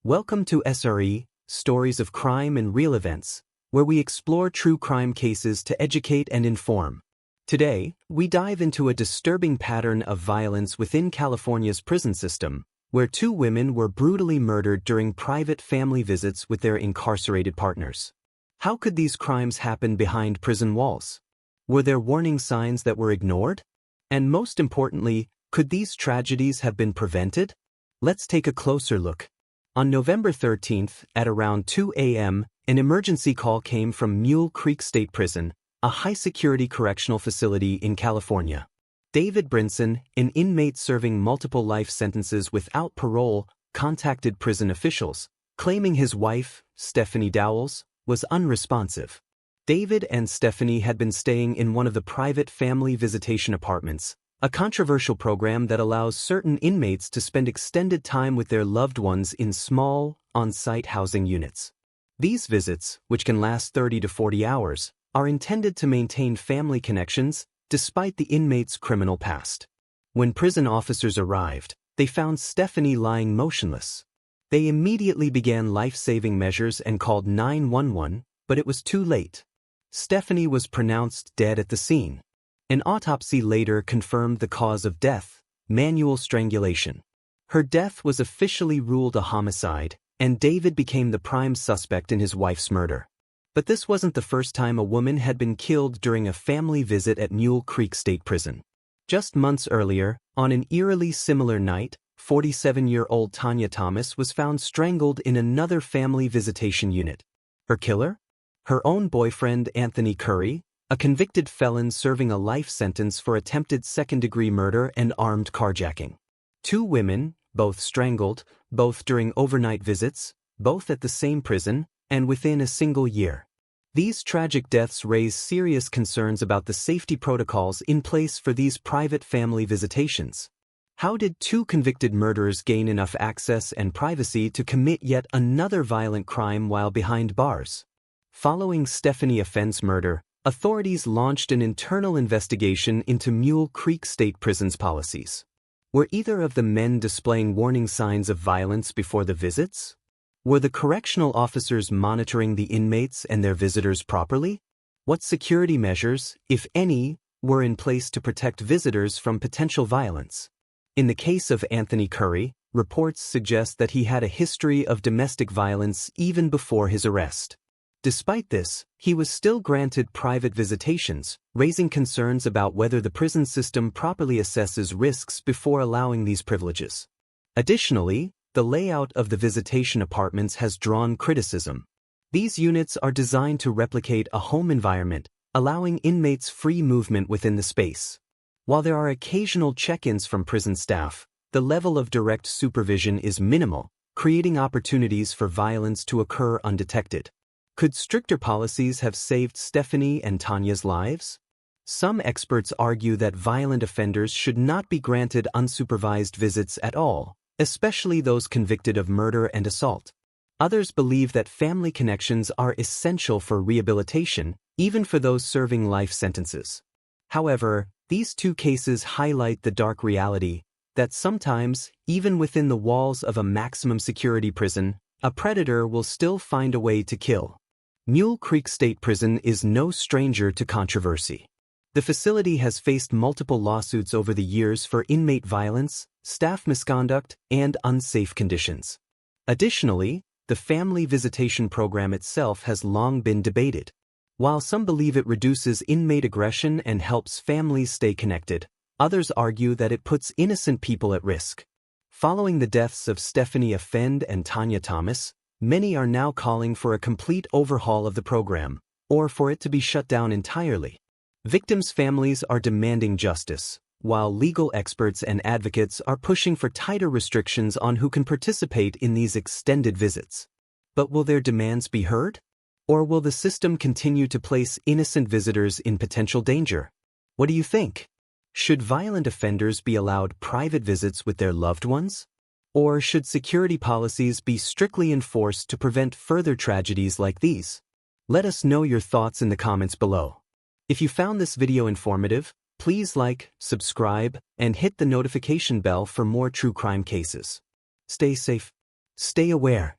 Welcome to SRE, Stories of Crime and Real Events, where we explore true crime cases to educate and inform. Today, we dive into a disturbing pattern of violence within California's prison system, where two women were brutally murdered during private family visits with their incarcerated partners. How could these crimes happen behind prison walls? Were there warning signs that were ignored? And most importantly, could these tragedies have been prevented? Let's take a closer look. On November 13th, at around 2 a.m., an emergency call came from Mule Creek State Prison, a high-security correctional facility in California. David Brinson, an inmate serving multiple life sentences without parole, contacted prison officials, claiming his wife, Stephanie Dowles, was unresponsive. David and Stephanie had been staying in one of the private family visitation apartments, a controversial program that allows certain inmates to spend extended time with their loved ones in small, on-site housing units. These visits, which can last 30 to 40 hours, are intended to maintain family connections despite the inmate's criminal past. When prison officers arrived, they found Stephanie lying motionless. They immediately began life-saving measures and called 911, but it was too late. Stephanie was pronounced dead at the scene. An autopsy later confirmed the cause of death: manual strangulation. Her death was officially ruled a homicide, and David became the prime suspect in his wife's murder. But this wasn't the first time a woman had been killed during a family visit at Mule Creek State Prison. Just months earlier, on an eerily similar night, 47-year-old Tanya Thomas was found strangled in another family visitation unit. Her killer? Her own boyfriend, Anthony Curry, a convicted felon serving a life sentence for attempted second-degree murder and armed carjacking. Two women, both strangled, both during overnight visits, both at the same prison, and within a single year. These tragic deaths raise serious concerns about the safety protocols in place for these private family visitations. How did two convicted murderers gain enough access and privacy to commit yet another violent crime while behind bars? Following Stephanie Offen's murder, authorities launched an internal investigation into Mule Creek State Prison's policies. Were either of the men displaying warning signs of violence before the visits? Were the correctional officers monitoring the inmates and their visitors properly? What security measures, if any, were in place to protect visitors from potential violence? In the case of Anthony Curry, reports suggest that he had a history of domestic violence even before his arrest. Despite this, he was still granted private visitations, raising concerns about whether the prison system properly assesses risks before allowing these privileges. Additionally, the layout of the visitation apartments has drawn criticism. These units are designed to replicate a home environment, allowing inmates free movement within the space. While there are occasional check-ins from prison staff, the level of direct supervision is minimal, creating opportunities for violence to occur undetected. Could stricter policies have saved Stephanie and Tanya's lives? Some experts argue that violent offenders should not be granted unsupervised visits at all, especially those convicted of murder and assault. Others believe that family connections are essential for rehabilitation, even for those serving life sentences. However, these two cases highlight the dark reality that sometimes, even within the walls of a maximum security prison, a predator will still find a way to kill. Mule Creek State Prison is no stranger to controversy. The facility has faced multiple lawsuits over the years for inmate violence, staff misconduct, and unsafe conditions. Additionally, the family visitation program itself has long been debated. While some believe it reduces inmate aggression and helps families stay connected, others argue that it puts innocent people at risk. Following the deaths of Stephanie Offen and Tanya Thomas, many are now calling for a complete overhaul of the program, or for it to be shut down entirely. Victims' families are demanding justice, while legal experts and advocates are pushing for tighter restrictions on who can participate in these extended visits. But will their demands be heard? Or will the system continue to place innocent visitors in potential danger? What do you think? Should violent offenders be allowed private visits with their loved ones? Or should security policies be strictly enforced to prevent further tragedies like these? Let us know your thoughts in the comments below. If you found this video informative, please like, subscribe, and hit the notification bell for more true crime cases. Stay safe. Stay aware.